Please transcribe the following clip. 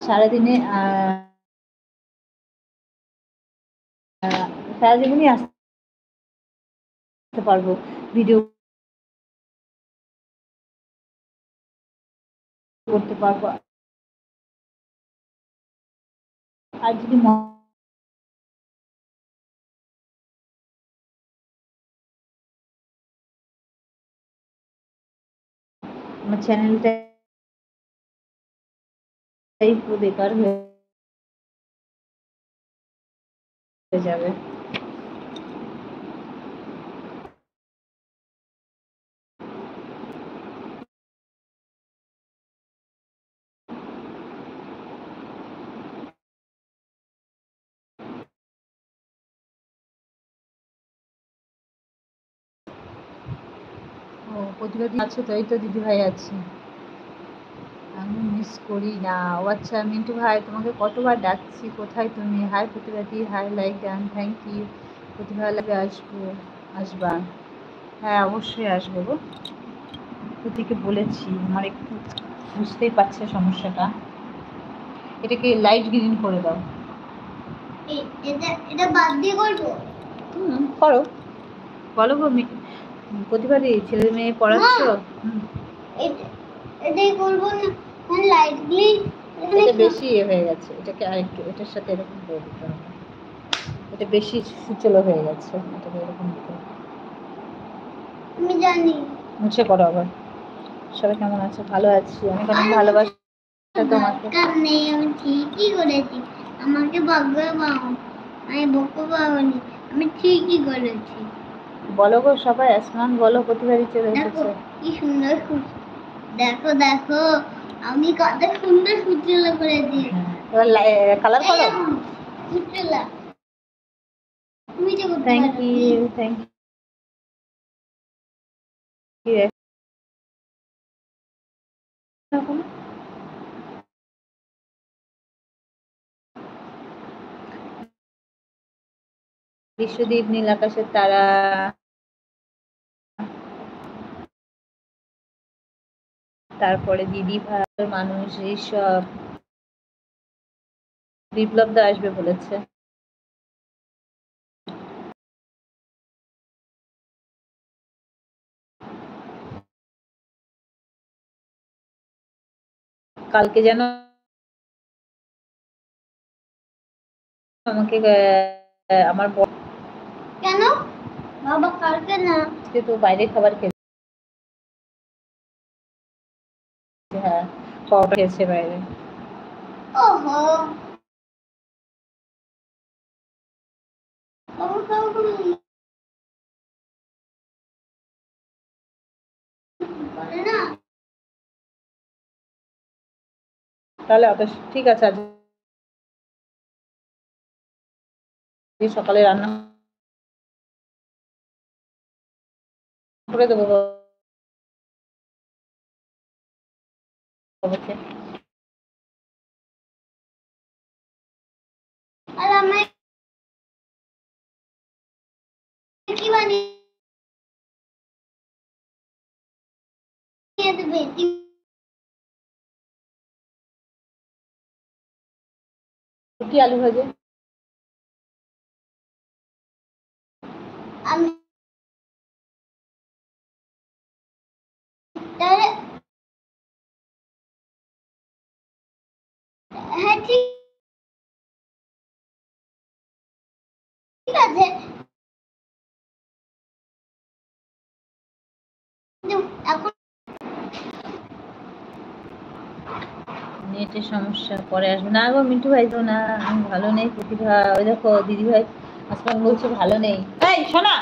সারাদিনে সারাদিনই আসতে পারবো, ভিডিও করতে পারবো। আর যদি আমার চ্যানেলটা পুরো বেকার হয়ে যাবে। ও প্রতিবাদী আছে তো, এই তো দিদিভাই আছে, আমি মিস করি না। ও আচ্ছা, মিন্টু ভাই তোমাকে কতবার ডাকছি, কোথায় তুমি? হাই প্রতিবাদী, hi like done, thank you. প্রতিভা লাগে আসবো, আসবা? হ্যাঁ অবশ্যই আসবো গো, প্রতীকে বলেছি। আমার একটু বুঝতেই পারছে সমস্যাটা, এটাকে লাইট গ্রিন করে দাও। এটা বাদ দিয়ে করবো? করো, বলো গো প্রতিবাদী, ছেলে মেয়ে পড়াচ্ছ? এটাই করবো না, লাইট গ্রিন এটা বেশি হয়ে গেছে, এটাকে আরেকটু এটার সাথে এরকম করে দিতে হবে, এটা বেশি সুচলো হয়ে গেছে, এটাকে এরকম দিতে হবে। আমি জানি, মুছে করো আবার। সবাই কেমন আছে? ভালো আছি, অনেক অনেক ভালোবাসা তোমাকে। নেই, আমি ঠিকই করেছি, আমাকে বকবে পাও, আমি বকবো পাওনি, আমি ঠিকই করেছি। বলো গো সবাই, আসমান বলো, প্রতিবারই চলে এসেছে। কি সুন্দর, দেখো দেখো আমি কত সুন্দর সুচলা করেছি। এবার কালার করো, সুচলা। তুমি যে করতে পারো। Thank you, thank you. Biswadip, নীল আকাশের তারা, তারপরে দিদি ভাই, মানুষ, এইসব। বিপ্লব দা আসবে বলেছে। কালকে যেন আমাকে আমার কেন বাবা, কালকে না, তো বাইরে খাবার খেতে, হ্যাঁ পরোটা খেয়েছে বাইরে। ওহো, না তাহলে ঠিক আছে, আজ সকালে রান্না করে দেবো বাবাকে। আর আমার কি বানিয়ে দেবে? রুটি আলু ভাজে। আমি তাহলে হ্যাঁ ঠিক আছে, এখন নেটের সমস্যা, পরে আসবে না গো মিন্টু ভাই, তো না আমি ভালো নেই। প্রতিভা, ওই দেখো দিদি ভাই আসমান বলছে ভালো নেই। এই শোনা,